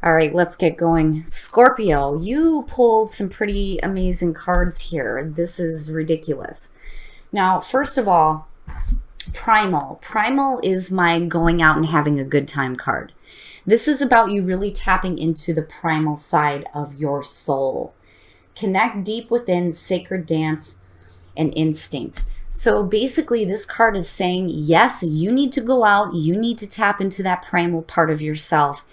All right, let's get going. Scorpio, you pulled some pretty amazing cards here. This is ridiculous. Now, first of all, Primal. Primal is my going out and having a good time card. This is about you really tapping into the primal side of your soul. Connect deep within sacred dance and instinct. So basically, this card is saying, yes, you need to go out, you need to tap into that primal part of yourself,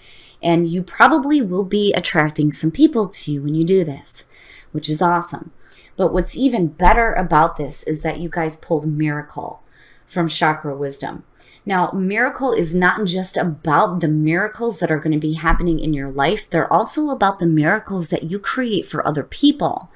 and you probably will be attracting some people to you when you do this, which is awesome. But what's even better about this is that you guys pulled Miracle from Chakra Wisdom. Now, Miracle is not just about the miracles that are going to be happening in your life. They're also about the miracles that you create for other people.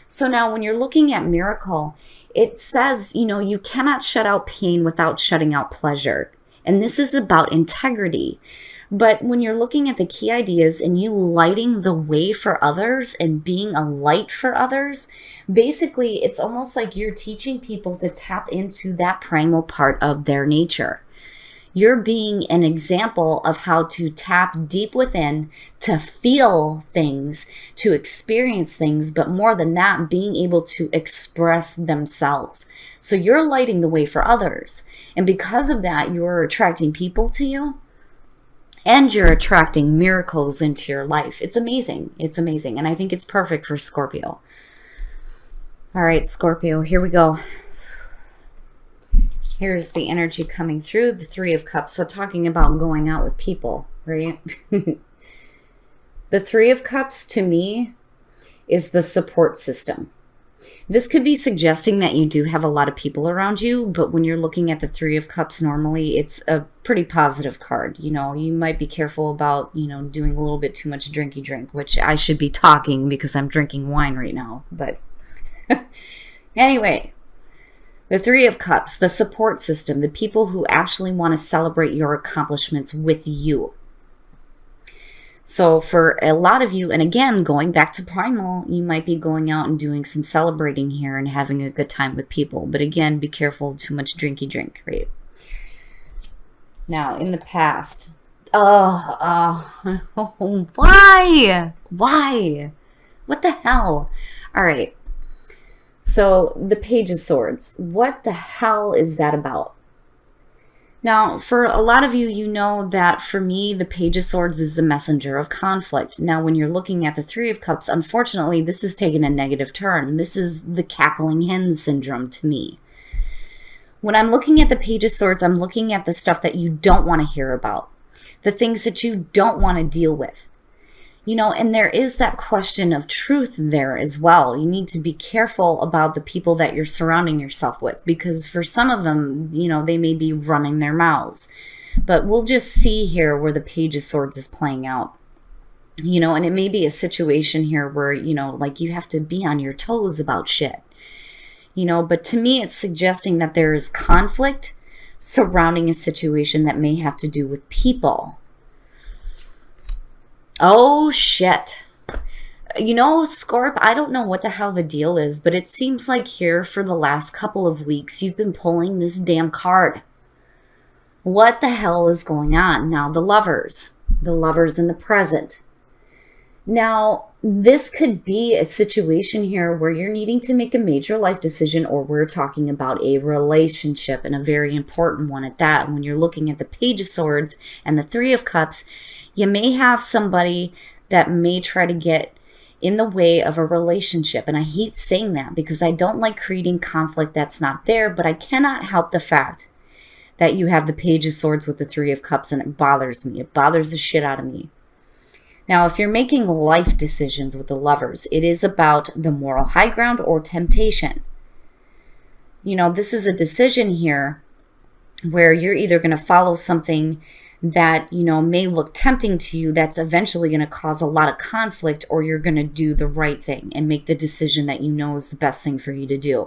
So now when you're looking at Miracle, it says, you cannot shut out pain without shutting out pleasure. And this is about integrity. But when you're looking at the key ideas and you lighting the way for others and being a light for others, basically it's almost like you're teaching people to tap into that primal part of their nature. You're being an example of how to tap deep within, to feel things, to experience things, but more than that, being able to express themselves. So you're lighting the way for others. And because of that, you're attracting people to you. And you're attracting miracles into your life. It's amazing. It's amazing. And I think it's perfect for Scorpio. All right, Scorpio, here we go. Here's the energy coming through, the Three of Cups. So talking about going out with people, right? The Three of Cups to me is the support system. This could be suggesting that you do have a lot of people around you, but when you're looking at the Three of Cups, normally it's a pretty positive card. You might be careful about, doing a little bit too much drinky drink, which I should be talking because I'm drinking wine right now. But anyway, the Three of Cups, the support system, the people who actually want to celebrate your accomplishments with you. So for a lot of you, and again, going back to Primal, you might be going out and doing some celebrating here and having a good time with people. But again, be careful, too much drinky drink, right? Now, in the past, why? Why? What the hell? All right. So the Page of Swords, what the hell is that about? Now, for a lot of you, you know that for me, the Page of Swords is the messenger of conflict. Now, when you're looking at the Three of Cups, unfortunately, this has taken a negative turn. This is the cackling hen syndrome to me. When I'm looking at the Page of Swords, I'm looking at the stuff that you don't want to hear about, the things that you don't want to deal with. And there is that question of truth there as well. You need to be careful about the people that you're surrounding yourself with, because for some of them, they may be running their mouths. But we'll just see here where the Page of Swords is playing out. And it may be a situation here where, like you have to be on your toes about shit. But to me, it's suggesting that there is conflict surrounding a situation that may have to do with people. Oh, shit. Scorp, I don't know what the hell the deal is, but it seems like here for the last couple of weeks, you've been pulling this damn card. What the hell is going on? Now, the lovers in the present. Now, this could be a situation here where you're needing to make a major life decision, or we're talking about a relationship, and a very important one at that. When you're looking at the Page of Swords and the Three of Cups, you may have somebody that may try to get in the way of a relationship. And I hate saying that because I don't like creating conflict that's not there, but I cannot help the fact that you have the Page of Swords with the Three of Cups, and it bothers me. It bothers the shit out of me. Now, if you're making life decisions with the lovers, it is about the moral high ground or temptation. This is a decision here where you're either going to follow something that, may look tempting to you that's eventually going to cause a lot of conflict, or you're going to do the right thing and make the decision that is the best thing for you to do.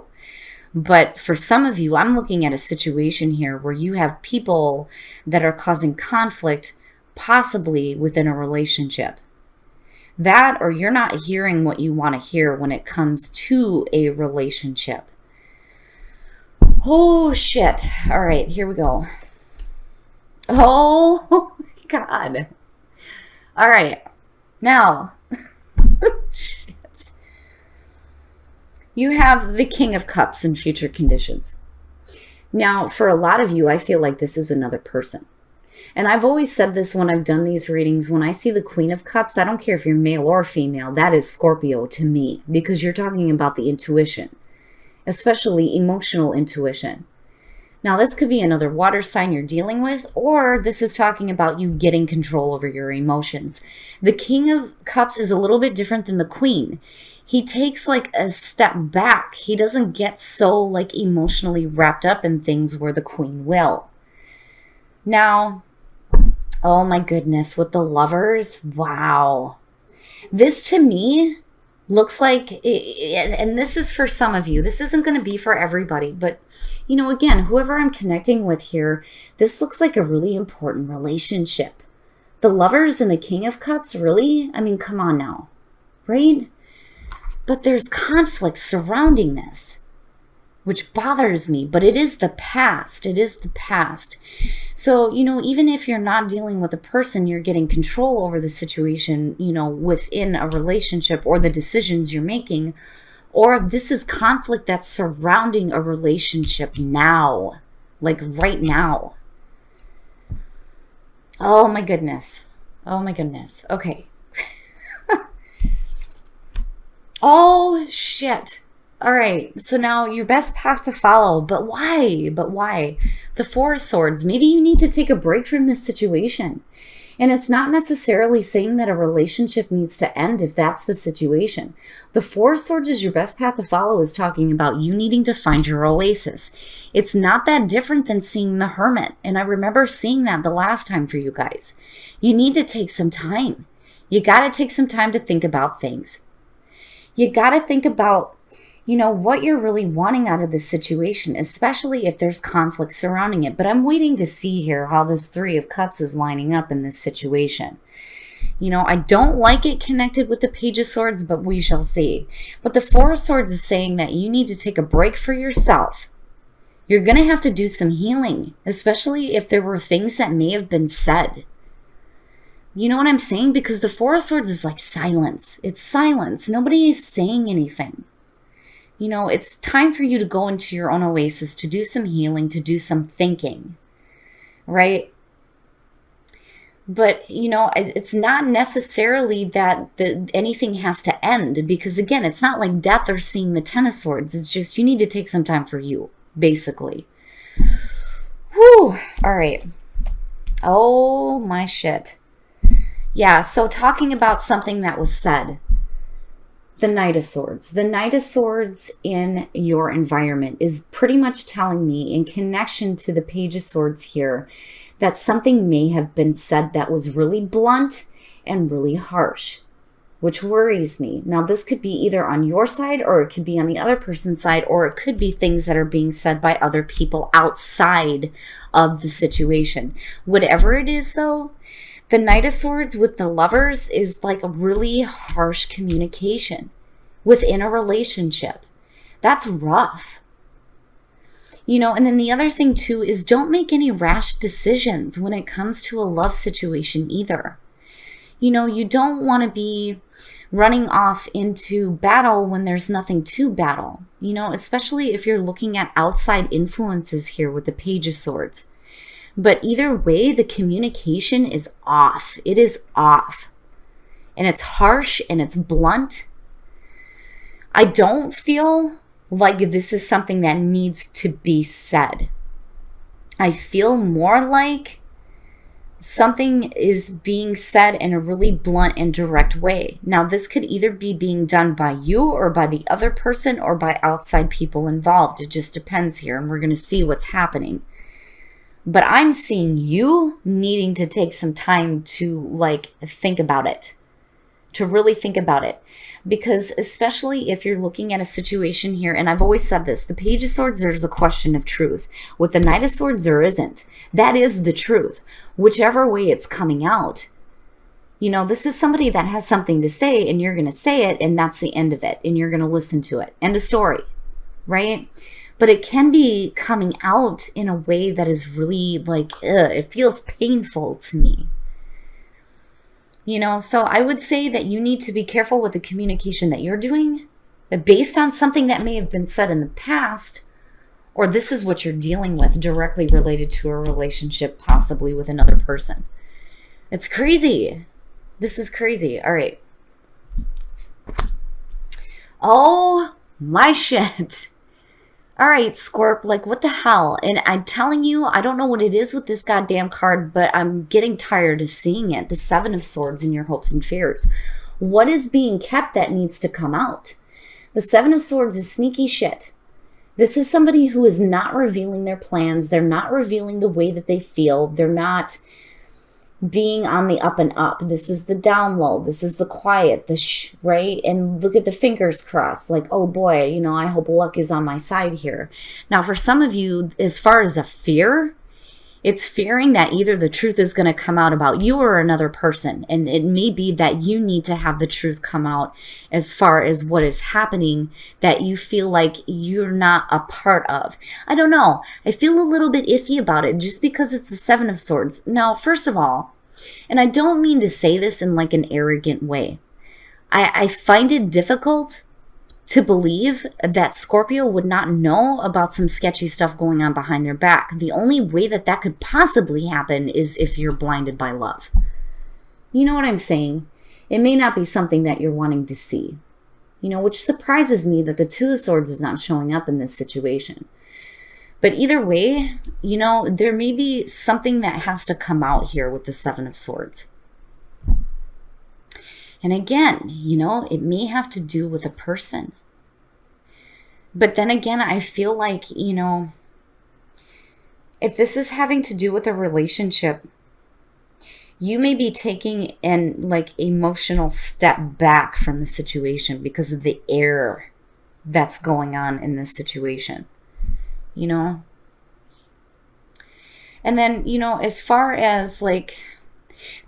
But for some of you, I'm looking at a situation here where you have people that are causing conflict, possibly within a relationship. That, or you're not hearing what you want to hear when it comes to a relationship. Oh, shit. All right, here we go. Oh, God. All right. Now, shit. You have the King of Cups in future conditions. Now, for a lot of you, I feel like this is another person. And I've always said this when I've done these readings. When I see the Queen of Cups, I don't care if you're male or female. That is Scorpio to me, because you're talking about the intuition, especially emotional intuition. Now, this could be another water sign you're dealing with, or this is talking about you getting control over your emotions. The King of Cups is a little bit different than the Queen. He takes like a step back. He doesn't get so like emotionally wrapped up in things where the Queen will. Now, oh my goodness, with the Lovers, wow. This to me looks like, and this is for some of you, this isn't going to be for everybody, but you know, again, whoever I'm connecting with here, this looks like a really important relationship. The Lovers and the King of Cups, really? I mean, come on now, right? But there's conflict surrounding this, which bothers me, but it is the past. It is the past. So, you know, even if you're not dealing with a person, you're getting control over the situation, you know, within a relationship or the decisions you're making, or this is conflict that's surrounding a relationship now, like right now. Oh my goodness. Oh my goodness. Okay. Oh shit. All right, so now your best path to follow, but why? But why? The Four of Swords, maybe you need to take a break from this situation. And it's not necessarily saying that a relationship needs to end if that's the situation. The Four of Swords is your best path to follow is talking about you needing to find your oasis. It's not that different than seeing the Hermit. And I remember seeing that the last time for you guys. You need to take some time. You got to take some time to think about things. You got to think about, you know, what you're really wanting out of this situation, especially if there's conflict surrounding it. But I'm waiting to see here how this Three of Cups is lining up in this situation. You know, I don't like it connected with the Page of Swords, but we shall see. But the Four of Swords is saying that you need to take a break for yourself. You're going to have to do some healing, especially if there were things that may have been said. You know what I'm saying? Because the Four of Swords is like silence. It's silence. Nobody is saying anything. You know, it's time for you to go into your own oasis, to do some healing, to do some thinking, right? But, you know, it's not necessarily that anything has to end, because, again, it's not like death or seeing the Ten of Swords. It's just you need to take some time for you, basically. Whew. All right. Oh, my shit. Yeah, so talking about something that was said. The Knight of Swords. The Knight of Swords in your environment is pretty much telling me, in connection to the Page of Swords here, that something may have been said that was really blunt and really harsh, which worries me. Now, this could be either on your side, or it could be on the other person's side, or it could be things that are being said by other people outside of the situation. Whatever it is, though, the Knight of Swords with the Lovers is like a really harsh communication within a relationship. That's rough. You know, and then the other thing too is don't make any rash decisions when it comes to a love situation either. You know, you don't want to be running off into battle when there's nothing to battle. You know, especially if you're looking at outside influences here with the Page of Swords. But either way, the communication is off. It is off. And it's harsh and it's blunt. I don't feel like this is something that needs to be said. I feel more like something is being said in a really blunt and direct way. Now, this could either be being done by you or by the other person or by outside people involved. It just depends here, and we're going to see what's happening. But I'm seeing you needing to take some time to like think about it, to really think about it. Because especially if you're looking at a situation here, and I've always said this, the Page of Swords, there's a question of truth. With the Knight of Swords, there isn't. That is the truth, whichever way it's coming out. You know, this is somebody that has something to say, and you're going to say it, and that's the end of it, and you're going to listen to it. End of story, right? But it can be coming out in a way that is really like, it feels painful to me. So I would say that you need to be careful with the communication that you're doing based on something that may have been said in the past, or this is what you're dealing with directly related to a relationship, possibly with another person. It's crazy. This is crazy. All right. Oh my shit. All right, Scorp, like what the hell? And I'm telling you, I don't know what it is with this goddamn card, but I'm getting tired of seeing it. The Seven of Swords in your hopes and fears. What is being kept that needs to come out? The Seven of Swords is sneaky shit. This is somebody who is not revealing their plans. They're not revealing the way that they feel. They're not being on the up and up. This is the down low. This is the quiet, the shh, right? And look at the fingers crossed. Like, oh boy, I hope luck is on my side here. Now, for some of you, as far as a fear, it's fearing that either the truth is going to come out about you or another person. And it may be that you need to have the truth come out as far as what is happening that you feel like you're not a part of. I don't know. I feel a little bit iffy about it just because it's the Seven of Swords. Now, first of all, and I don't mean to say this in like an arrogant way, I find it difficult to believe that Scorpio would not know about some sketchy stuff going on behind their back. The only way that that could possibly happen is if you're blinded by love. You know what I'm saying? It may not be something that you're wanting to see, which surprises me that the Two of Swords is not showing up in this situation. But either way, there may be something that has to come out here with the Seven of Swords. And again, it may have to do with a person. But then again, I feel like, if this is having to do with a relationship, you may be taking an emotional step back from the situation because of the error that's going on in this situation, And then, as far as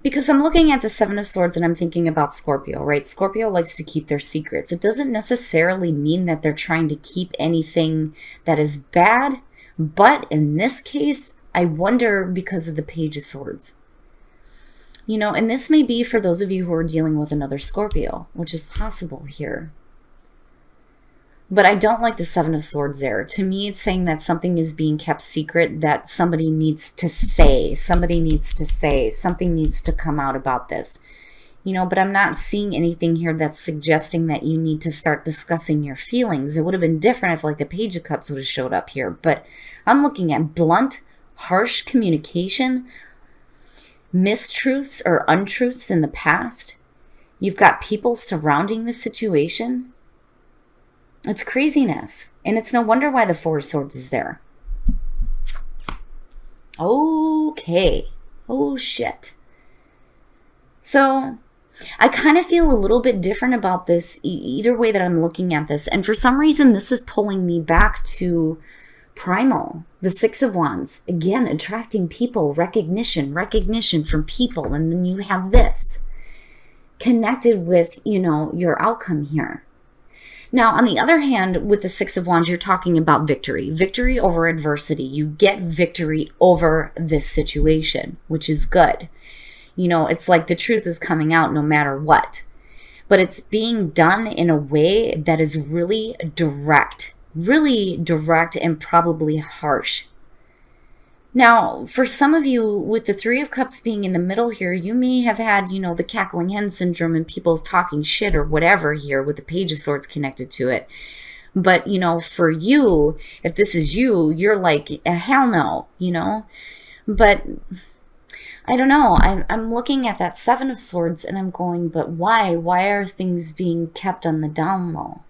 because I'm looking at the Seven of Swords and I'm thinking about Scorpio, right? Scorpio likes to keep their secrets. It doesn't necessarily mean that they're trying to keep anything that is bad. But in this case, I wonder because of the Page of Swords. And this may be for those of you who are dealing with another Scorpio, which is possible here. But I don't like the Seven of Swords there. To me, it's saying that something is being kept secret, that somebody needs to say. Something needs to come out about this. But I'm not seeing anything here that's suggesting that you need to start discussing your feelings. It would have been different if the Page of Cups would have showed up here. But I'm looking at blunt, harsh communication, mistruths or untruths in the past. You've got people surrounding the situation. It's craziness. And it's no wonder why the Four of Swords is there. Okay. Oh, shit. So, I kind of feel a little bit different about this either way that I'm looking at this. And for some reason, this is pulling me back to Primal. The Six of Wands. Again, attracting people, recognition from people. And then you have this connected with, your outcome here. Now, on the other hand, with the Six of Wands, you're talking about victory. Victory over adversity. You get victory over this situation, which is good. It's like the truth is coming out no matter what. But it's being done in a way that is really direct and probably harsh. Now, for some of you, with the Three of Cups being in the middle here, you may have had, the cackling hen syndrome and people talking shit or whatever here with the Page of Swords connected to it. But, for you, if this is you, you're like, hell no, But I don't know. I'm looking at that Seven of Swords and I'm going, but why? Why are things being kept on the down low?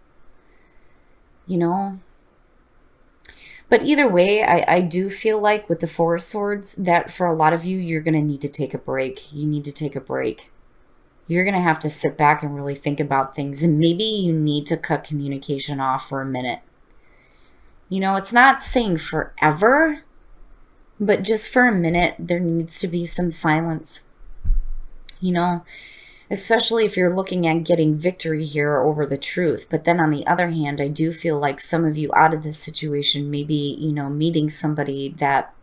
But either way, I do feel like with the Four of Swords that for a lot of you, you're going to need to take a break. You need to take a break. You're going to have to sit back and really think about things. And maybe you need to cut communication off for a minute. It's not saying forever, but just for a minute, there needs to be some silence. Especially if you're looking at getting victory here over the truth. But then on the other hand, I do feel like some of you out of this situation, maybe, meeting somebody that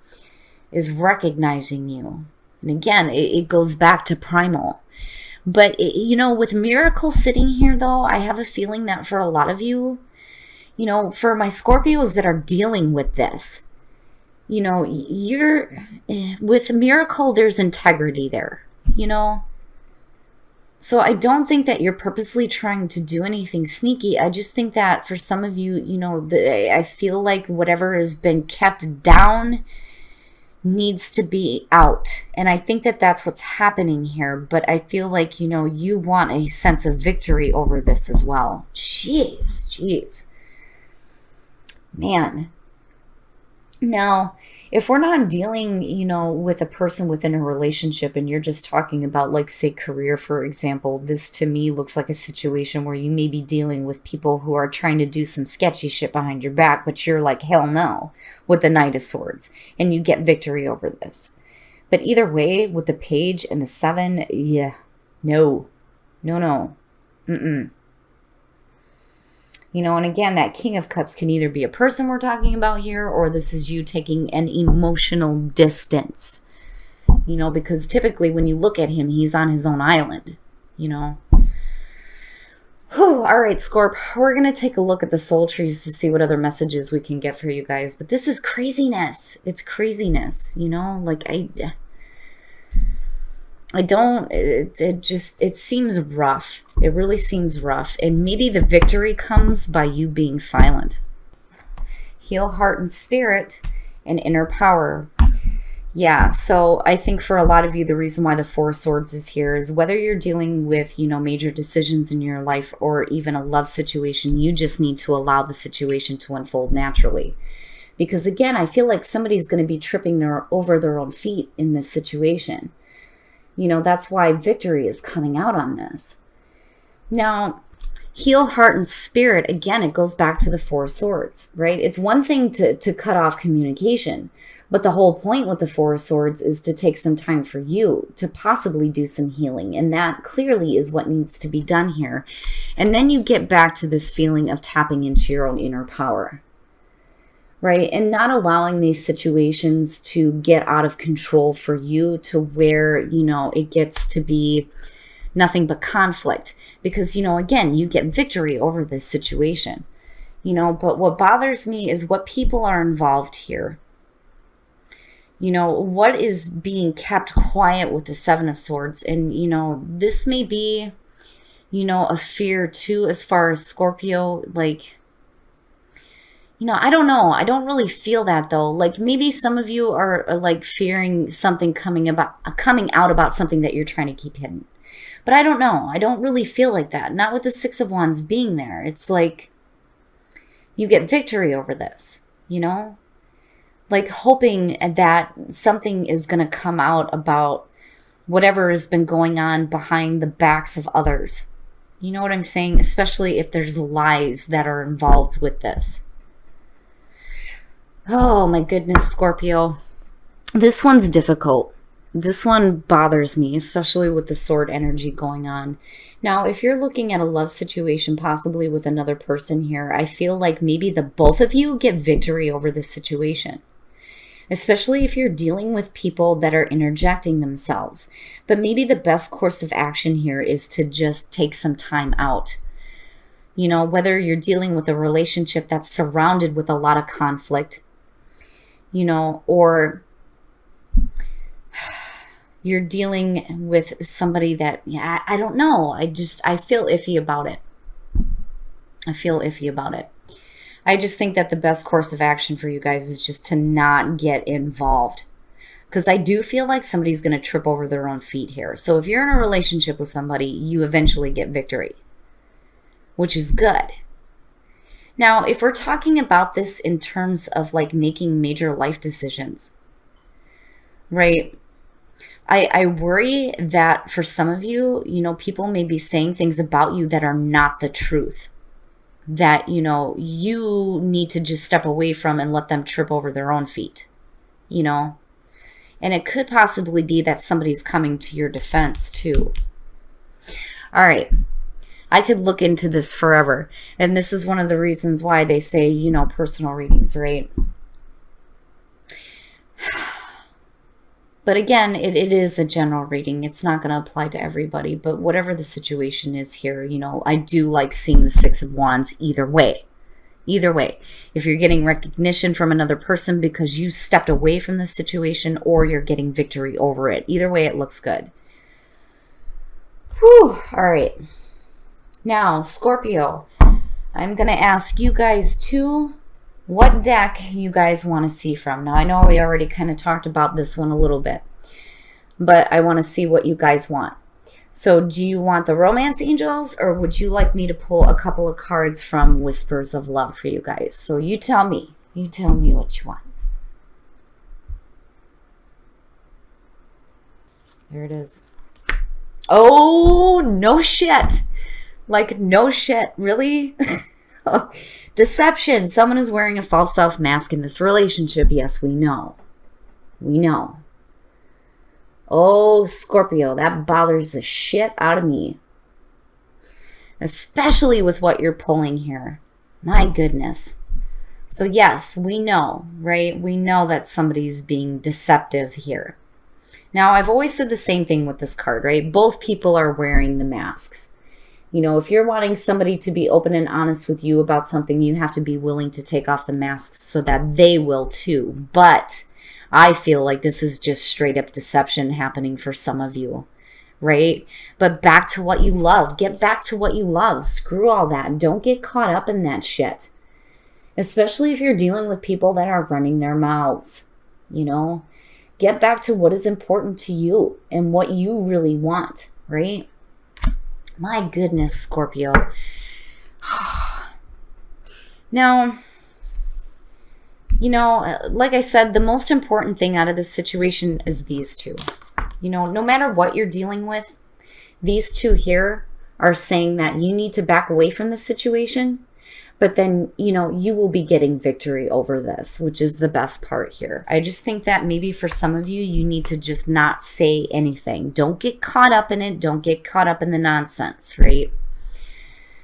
is recognizing you. And again, it goes back to primal. But, you know, with Miracle sitting here, though, I have a feeling that for a lot of you, you know, for my Scorpios that are dealing with this, you know, with Miracle, there's integrity there, you know. So I don't think that you're purposely trying to do anything sneaky. I just think that for some of you, you know, I feel like whatever has been kept down needs to be out. And I think that that's what's happening here. But I feel like, you know, you want a sense of victory over this as well. Jeez. Man. Now, if we're not dealing, you know, with a person within a relationship and you're just talking about, like, say, career, for example, this to me looks like a situation where you may be dealing with people who are trying to do some sketchy shit behind your back, but you're like, hell no, with the Knight of Swords, and you get victory over this. But either way, with the Page and the 7, yeah, no. You know, and again, that King of Cups can either be a person we're talking about here, or this is you taking an emotional distance. You know, because typically when you look at him, he's on his own island, you know. Whew, all right, Scorp, we're going to take a look at the soul trees to see what other messages we can get for you guys. But this is craziness. It's craziness, you know, like I don't, it seems rough. It really seems rough. And maybe the victory comes by you being silent. Heal heart and spirit and inner power. Yeah, so I think for a lot of you, the reason why the Four of Swords is here is whether you're dealing with, you know, major decisions in your life or even a love situation, you just need to allow the situation to unfold naturally. Because again, I feel like somebody's going to be tripping over their own feet in this situation. You know, that's why victory is coming out on this. Now, heal heart and spirit, again, it goes back to the Four of Swords, right? It's one thing to cut off communication, but the whole point with the Four of Swords is to take some time for you to possibly do some healing. And that clearly is what needs to be done here. And then you get back to this feeling of tapping into your own inner power. Right? And not allowing these situations to get out of control for you to where, you know, it gets to be nothing but conflict. Because, you know, again, you get victory over this situation. You know, but what bothers me is what people are involved here. You know, what is being kept quiet with the Seven of Swords. And, you know, this may be, you know, a fear too as far as Scorpio, like... You know, I don't know. I don't really feel that though. Like maybe some of you are like fearing something coming out about something that you're trying to keep hidden. But I don't know. I don't really feel like that. Not with the Six of Wands being there. It's like you get victory over this, you know? Like hoping that something is going to come out about whatever has been going on behind the backs of others. You know what I'm saying? Especially if there's lies that are involved with this. Oh my goodness, Scorpio. This one's difficult. This one bothers me, especially with the sword energy going on. Now, if you're looking at a love situation, possibly with another person here, I feel like maybe the both of you get victory over this situation. Especially if you're dealing with people that are interjecting themselves. But maybe the best course of action here is to just take some time out. You know, whether you're dealing with a relationship that's surrounded with a lot of conflict, you know, or you're dealing with somebody that, yeah, I don't know. I feel iffy about it. I feel iffy about it. I just think that the best course of action for you guys is just to not get involved. Because I do feel like somebody's going to trip over their own feet here. So if you're in a relationship with somebody, you eventually get victory, which is good. Now, if we're talking about this in terms of like making major life decisions, right? I worry that for some of you, you know, people may be saying things about you that are not the truth. That, you know, you need to just step away from and let them trip over their own feet, you know? And it could possibly be that somebody's coming to your defense too. All right. I could look into this forever. And this is one of the reasons why they say, you know, personal readings, right? But again, it is a general reading. It's not going to apply to everybody. But whatever the situation is here, you know, I do like seeing the Six of Wands either way. Either way. If you're getting recognition from another person because you stepped away from the situation, or you're getting victory over it. Either way, it looks good. Whew. All right. Now, Scorpio, I'm going to ask you guys too what deck you guys want to see from. Now, I know we already kind of talked about this one a little bit, but I want to see what you guys want. So do you want the Romance Angels, or would you like me to pull a couple of cards from Whispers of Love for you guys? So you tell me. You tell me what you want. There it is. Oh, no shit. Like, no shit. Really? Deception. Someone is wearing a false self mask in this relationship. Yes, we know. We know. Oh, Scorpio, that bothers the shit out of me. Especially with what you're pulling here. My goodness. So yes, we know, right? We know that somebody's being deceptive here. Now, I've always said the same thing with this card, right? Both people are wearing the masks. You know, if you're wanting somebody to be open and honest with you about something, you have to be willing to take off the masks so that they will too. But I feel like this is just straight up deception happening for some of you, right? But back to what you love. Get back to what you love. Screw all that. Don't get caught up in that shit. Especially if you're dealing with people that are running their mouths, you know? Get back to what is important to you and what you really want, right? My goodness, Scorpio. Now, you know, like I said, the most important thing out of this situation is these two. You know, no matter what you're dealing with, these two here are saying that you need to back away from the situation, but then, you know, you will be getting victory over this, which is the best part here. I just think that maybe for some of you, you need to just not say anything. Don't get caught up in it. Don't get caught up in the nonsense, right?